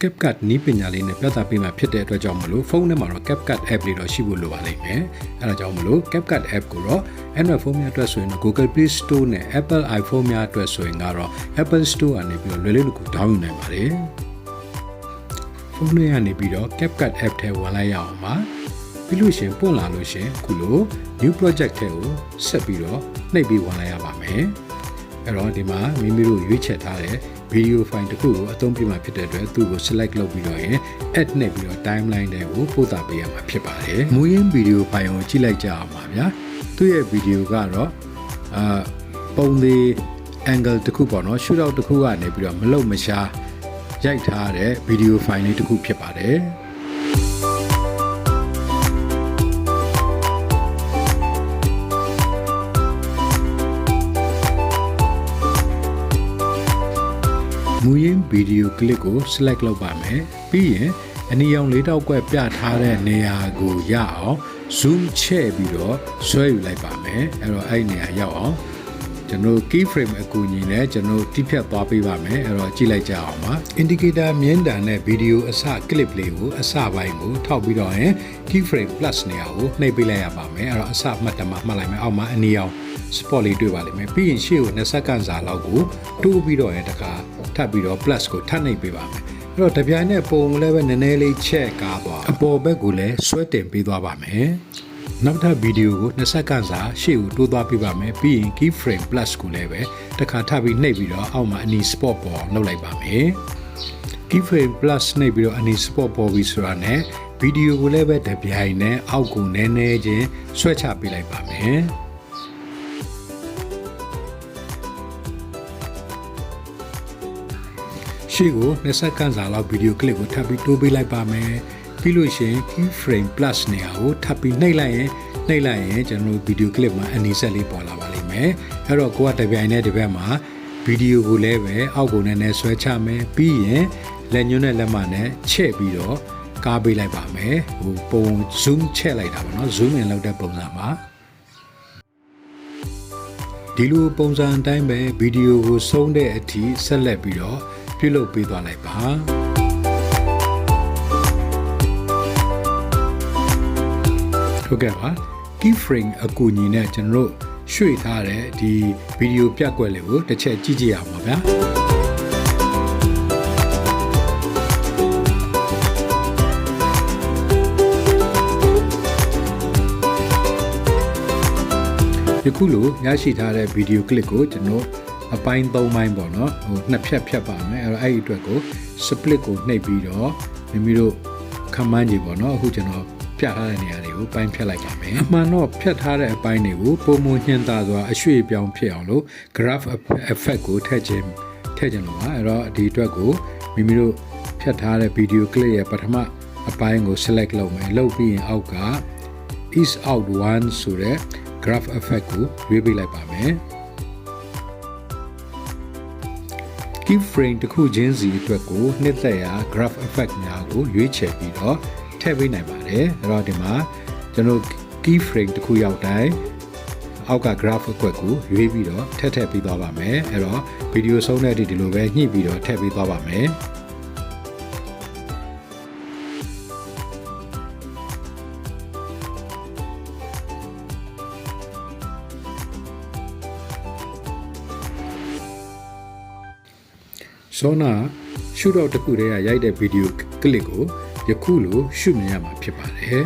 CapCut နည်းပညာလေးနဲ့ပြသပေးမှာဖြစ်တဲ့အတွက်ကြောင့်မလို့ဖုန်းထဲမှာတော့ CapCut app လေးတော့ရှိဖို့လိုပါလိမ့်မယ်အဲဒါကြောင့်မလို့ CapCut app ကိုတော့ Android ဖုန်းများအတွက်ဆိုရင် Google Play Store နဲ့ Apple iPhone များအတွက်ဆိုရင်ကတော့ Apple Store ကနေပြီးတော့လွယ်လွယ်ကူကူ download နိုင်ပါတယ်ဖုန်းထဲကနေပြီးတော့ CapCut app ထဲဝင်လိုက်ရအောင်ပါပြီးလို့ရှင်ပွင့်လာလို့ရှင်ခုလို new project ထဲကိုဆက်ပြီးတော့နှိပ်ပြီးဝင်လိုက်ရပါမယ်အဲ့တော့ဒီမှာမိမိတို့ရွေးချယ်ထားတဲ့ video file တစ်ခုကိုအသုံးပြုမှာဖြစ်တဲ့အတွက်သူ့ကို select လုပ်ပြီးတော့ရင် add နဲ့ပြီးတော့ timeline တွေကိုပို့တာပေးရမှာဖြစ်ပါတယ်မူရင်း video file ကိုကြည့်လိုက်ကြအောင်ပါဗျာသူ့ရဲ့ video ကတော့ပုံသေး angle တစ်ခုပေါ့နော် shoot out တစ်ခုကနေပြီးတော့မလုံမရှားရိုက်ထားတဲ့ video file လေးတစ်ခုဖြစ်ပါတယ်မူရင်း video clip ကို select လုပ်ပါမယ်ပြီးရင်အနီရောင်လေးတောက်ကွက်ပြထားတဲ့နေရာကိုရအောင် zoom ချဲ့ပြီးတော့ဆွဲယူလိုက်ပါမယ်အဲ့တော့အဲ့နေရာရောက်အောင်ကျွန်တော် keyframe အကူအညီနဲ့ကျွန်တော်တိဖြတ်သွားပေးပါမယ်အဲ့တော့ကြည့်လိုက်ကြအောင်ပါ indicator မြင်းတန်နဲ့ video အစ clip လေးကိုအစပိုင်းကိုထောက်ပြီးတော့ရင် keyframe plus နေရာကိုနှိပ်ပေးလိုက်ရပါမယ်အဲ့တော့အစမှတ်တမှာမှတ်လိုက်မယ်အောက်မှာအနီရောင် spot လေးတွေ့ပါလိမ့်မယ်ပြီးရင်ရှေ့ကို20စက္ကန့်စာလောက်ကိုတိုးပြီးတော့ရင်တခါထပ်ပြီးတော့ plus ကိုထပ်နှိပ်ပေးပါမယ်အဲ့တော့တပြိုင်နက်ပုံလည်းပဲနည်းနည်းလေးချက်ကားသွားအပေါ်ဘက်ကိုလည်းဆွဲတင်ပေးသွားပါမယ်နောက်ထပ်ဗီဒီယိုကို20စက္ကန့်စာရှေ့ကိုတိုးသွားပေးပါမယ်ပြီးရင် keyframe plus ကိုလည်းပဲတခါထပ်ပြီးနှိပ်ပြီးတော့အောက်မှာအနီ spot ပေါ်လုပ်လိုက်ပါမယ် keyframe plus နှိပ်ပြီးတော့အနီ spot ပေါ်ပြီးဆိုတာနဲ့ဗီဒီယိုကိုလည်းပဲတပြိုင်နဲ့အောက်ကိုနည်းနည်းချင်းဆွဲချပေးလိုက်ပါမယ်ရှေ့ကို20စက္ကန့်စာလောက်ဗီဒီယိုကလစ်ကိုထပ်ပြီးတိုးပေးလိုက်ပါမယ်ပြီးလို့ရှိရင် keyframe plus နေရာကိုထပ်ပြီးနှိပ်လိုက်ရင်ကျွန်တော်ဗီဒီယိုကလစ်မှာအနီဆက်လေးပေါ်လာပါလိမ့်မယ်အဲ့တော့ကိုကတပြိုင်နဲ့တစ်ပတ်မှာဗီဒီယိုကိုလည်းပဲအောက်ကိုနည်းနည်းဆွဲချမယ်ပြီးရင်လက်ညှိုးနဲ့လက်မနဲ့ချဲ့ပြီးတော့ကားပေးလိုက်ပါမယ်ဟိုပုံ zoom ချဲ့လိုက်တာပေါ့နော် zoom in လုပ်တဲ့ပုံစံပါဒီလိုပုံစံအတိုင်းပဲဗီဒီယိုကိုဆုံးတဲ့အထိဆက်လက်ပြီးတော့ပြုလုပ်ပေးသွားလိုက်ပါဟုတ်ကဲ့ပါ keyframe အကူအညီနဲ့ကျွန်တော်တို့ရွှေ့ထားတဲ့ဒီဗီဒီယိုပြက်ကွက်လေးကိုတစ်ချက်ကြည့်ကြည့်အောင်ပါဗျာဒီခုလိုရရှိထားတဲ့ဗီဒီယိုကလစ်ကိုကျွန်တော်အပိုင်း3ပိုင်းပေါ့နော်ဟိုနှစ်ဖြတ်ပါမယ်အဲ့တော့အဲ့ဒီအတွက်ကို split ကိုနှိပ်ပြီးတော့မိမိတို့ခမန်းကြီးပေါ့နော်အခုကျွန်တော်ဖြတ်ထားတဲ့နေရာတွေကိုပိုင်းဖြတ်လိုက်ပါမယ်အမှန်တော့ဖြတ်ထားတဲ့အပိုင်းတွေကိုပုံမှန်ညှင်သာစွာအရွှေ့ပြောင်းဖြစ်အောင်လို့ graph effect ကိုထည့်ခြင်းလို့ပါအဲ့တော့ဒီအတွက်ကိုမိမိတို့ဖြတ်ထားတဲ့ video clip ရဲ့ပထမအပိုင်းကို select လုပ်မယ်လုပ်ပြီးရင်အောက်က is out one ဆိုတဲ့ graph effect ကိုရွေးပေးလိုက်ပါမယ်keyframe တစ်ခုချင်းစီအတွက်ကိုနှစ်သက်ရာ graph effect များကိုရွေးချယ်ပြီးတော့ထည့်ပေးနိုင်ပါတယ်အဲ့တော့ဒီမှာကျွန်တော် keyframe တစ်ခုရောက်တိုင်းအောက်က graph အကွက်ကိုရွေးပြီးတော့ထည့်ပေးသွားပါမယ်အဲ့တော့ဗီဒီယိုဆုံးတဲ့အထိဒီလိုပဲညှိပြီးတော့ထည့်ပေးသွားပါမယ်ဆောနာရှုတော့တခုတည်းကရိုက်တဲ့ဗီဒီယိုကလစ်ကိုယခုလိုရှုမြင်ရမှာဖြစ်ပါတယ်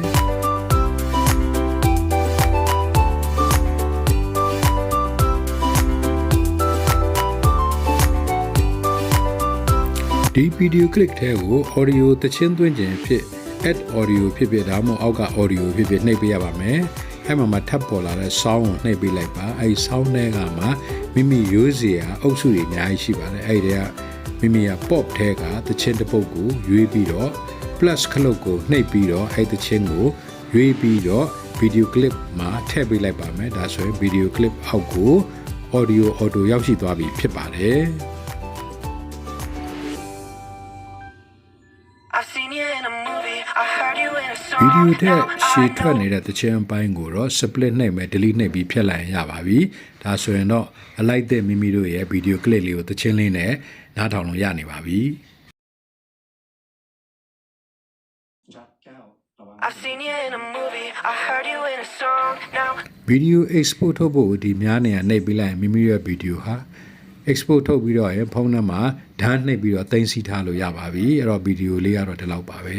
ဒီဗီဒီယိုကလစ်ထဲကို audio သချင်းသွင်းခြင်းဖြစ် add audio ဖြစ်ဖြစ်ဒါမှမဟုတ်အောက်က audio ဖြစ်ဖြစ်နှိပ်ပေးရပါမယ်အဲ့မှာထပ်ပေါ်လာတဲ့ sound ကိုနှိပ်ပေးလိုက်ပါအဲ့ sound တွေကမှမိမိရိုးစရာအုပ်စုတွေအများကြီးရှိပါတယ်အဲ့ဒီကမိမိက pop ထဲကသချင်းတစ်ပုဒ်ကိုရွေးပြီးတော့ plus ခလုတ်ကိုနှိပ်ပြီးတော့အဲ့သချင်းကိုရွေးပြီးတော့ video clip မှာထည့်ပေးလိုက်ပါမယ်ဒါဆိုရင် video clip အောက်ကို audio auto ရောက်ရှိသွားပြီဖြစ်ပါတယ်ဗီဒီယိုတဲ့ရှေ့ထွက်နေတဲ့သချင်းပိုင်းကိုတော့ split နှိပ်မယ် delete နှိပ်ပြီးဖြတ်လိုက်ရင်ရပါပြီဒါဆိုရင်တော့အလိုက်တဲ့မိမိတို့ရဲ့ဗီဒီယိုကလစ်လေးကိုသချင်းလေးနဲ့နားထောင်လို့ရနေပါပြီ I seen you in a movie, I heard you in a song. Now video export ထုတ်ဖို့ဒီများနေရနှိပ်ပေးလိုက်ရင်မိမိရဲ့ video ဟာ export ထုတ်ပြီးတော့ဖုန်းထဲမှာဓာတ်နှိပ်ပြီးတော့တင်စီထားလို့ရပါပြီအဲ့တော့ video လေးကတော့ဒီလောက်ပါပဲ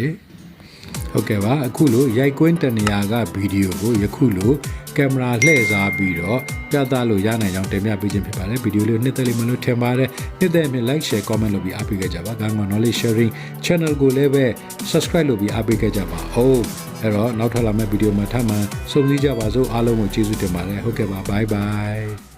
ဟုတ်ကဲ့ပါအခုလိုရိုက်ကွင်းတနေရာက video ကိုယခုလိုကင်မရာလှည့်စားပြီးတော့ပြသလို့ရနိုင်အောင်တင်ပြပေးခြင်းဖြစ်ပါတယ်ဗီဒီယိုလေးကိုနှစ်သက်လိမ့်မယ်လို့ထင်ပါတယ်နှစ်သက်ရင် like share comment လုပ်ပြီးအားပေးခဲ့ကြပါကောင်းကောင်း knowledge sharing channel ကိုလည်းပဲ subscribe လုပ်ပြီးအားပေးခဲ့ကြပါဟုတ်အဲ့တော့နောက်ထပ်လာမယ့်ဗီဒီယိုမှာထပ်မံဆုံစည်းကြပါစို့အားလုံးကိုကျေးဇူးတင်ပါတယ်ဟုတ်ကဲ့ပါ bye bye